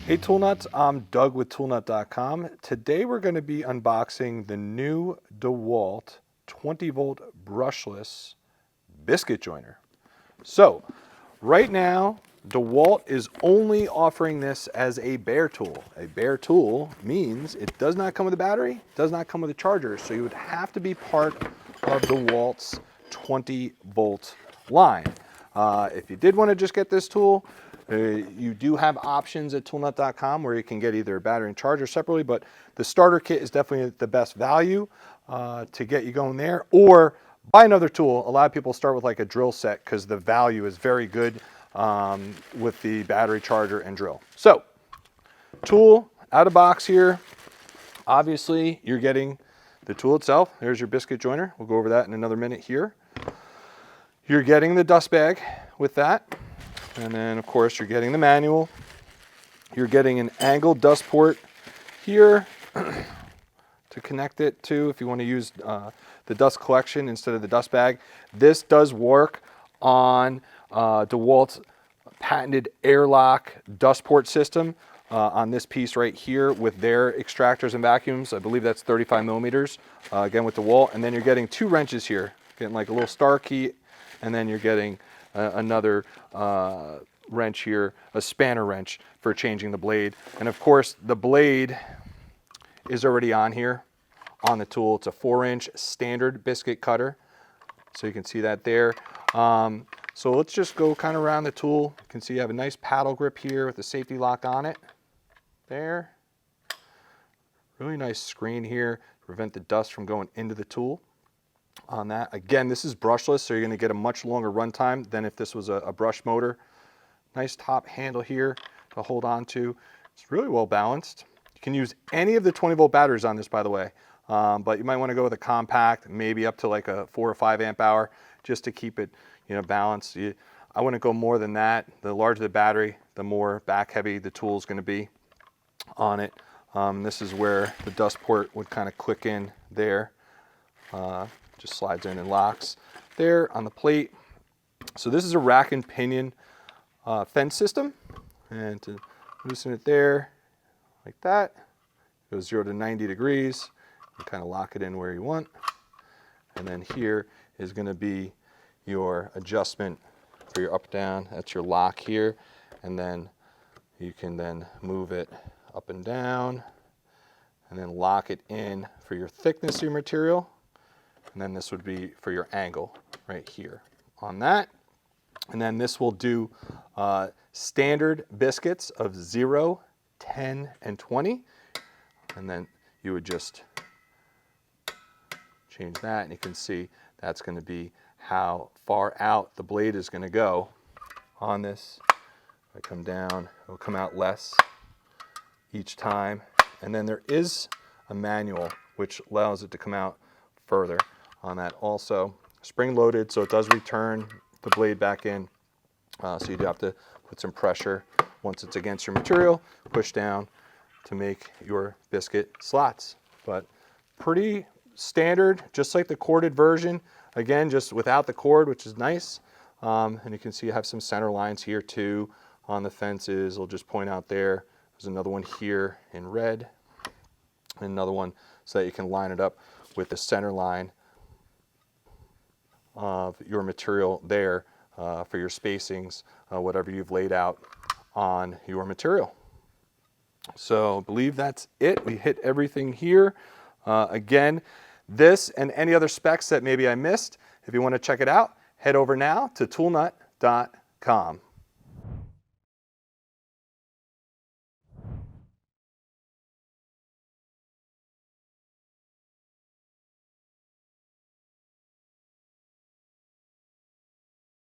Hey Tool Nuts, I'm Doug with toolnut.com. Today we're going to be unboxing the new DEWALT 20 volt brushless biscuit joiner. So right now DEWALT is only offering this as a bare tool. A bare tool means it does not come with a battery, does not come with a charger, so you would have to be part of DEWALT's 20 volt line. If you did want to just get this tool, you do have options at toolnut.com where you can get either a battery and charger separately, but the starter kit is definitely the best value to get you going there. Or buy another tool. A lot of people start with like a drill set because the value is very good with the battery, charger, and drill. So, tool out of box here. Obviously, you're getting the tool itself. There's your biscuit joiner. We'll go over that in another minute here. You're getting the dust bag with that. And then, of course, you're getting the manual. You're getting an angled dust port here to connect it to if you want to use the dust collection instead of the dust bag. This does work on DEWALT's patented airlock dust port system on this piece right here with their extractors and vacuums. I believe that's 35 millimeters, again with DEWALT. And then you're getting two wrenches here, getting like a little star key, and then you're getting another wrench here, a spanner wrench for changing the blade. And of course, the blade is already on here on the tool. It's a 4-inch standard biscuit cutter. So you can see that there. So let's just go kind of around the tool. You can see you have a nice paddle grip here with a safety lock on it. There. Really nice screen here to prevent the dust from going into the tool. On that. Again, this is brushless, so you're going to get a much longer runtime than if this was a brush motor. Nice top handle here to hold on to. It's really well balanced. You can use any of the 20 volt batteries on this, by the way, but you might want to go with a compact, maybe up to like a 4 or 5 amp hour, just to keep it, balanced. I wouldn't go more than that. The larger the battery, the more back heavy the tool is going to be on it. This is where the dust port would kind of click in there. Just slides in and locks there on the plate. So this is a rack and pinion fence system, and to loosen it there like that, goes 0 to 90 degrees. You kind of lock it in where you want, and then here is going to be your adjustment for your up down. That's your lock here, and then you can then move it up and down, and then lock it in for your thickness of your material. And then this would be for your angle right here on that. And then this will do standard biscuits of 0, 10, and 20. And then you would just change that, and you can see that's going to be how far out the blade is going to go on this. If I come down, it'll come out less each time. And then there is a manual which allows it to come out further. On that also, spring loaded, so it does return the blade back in. So you do have to put some pressure once it's against your material, push down to make your biscuit slots. But pretty standard, just like the corded version. Again, just without the cord, which is nice. And you can see you have some center lines here too on the fences. I'll just point out there. There's another one here in red, and another one so that you can line it up with the center line of your material there for your spacings, whatever you've laid out on your material. So I believe that's it. We hit everything here. Again, this and any other specs that maybe I missed, if you want to check it out, head over now to toolnut.com.